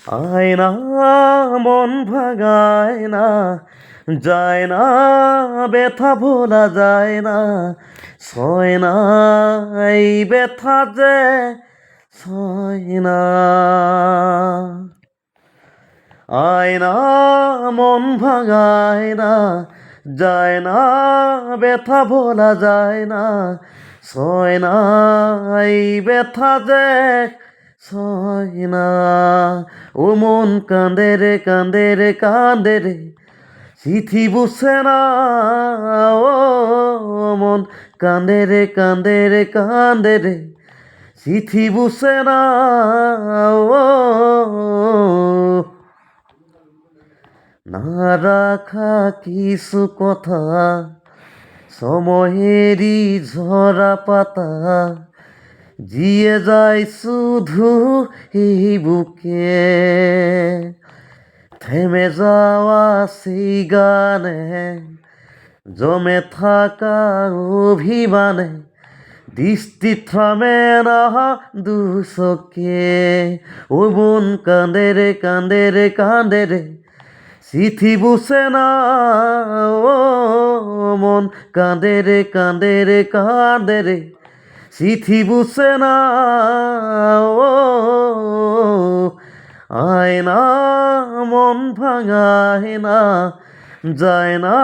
আয়না মন ভাঙায় না, যায় না ব্যথা ভোলা যায় না, সয় না এই ব্যথা যে সয় না। আয়না মন ভাঙায় না, যায় না ব্যথা ভোলা যায় না, সয় না এই ব্যথা যে সয় না। ও মন কান্দে রে কান্দে রে কান্দে রে, চিঠি বুঝছে না। ও মন কান্দে রে কান্দে রে কান্দে রে, চিঠি বুঝছে না। ও না রাখা কিছু কথা, সময়েরই ঝরা পাতা, জিয়ে যায় শুধু এই বুকে। থেমে যাওয়া সেই গানে, জমে থাকা অভিমানে, দৃষ্টি থামে না দুচোখে। ও মন কান্দে রে কান্দে রে কান্দে রে, চিঠি বুঝে না। ও মন কান্দে রে কান্দে রে কান্দে রে, চিঠি বুঝে না। ও আয়না মন ভাঙায় না, যায় না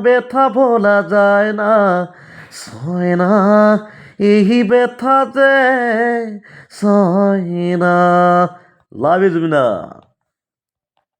ব্যথা ভোলা যায় না, সয় না এই ব্যথা যে সয় না। Love you জুবিনা।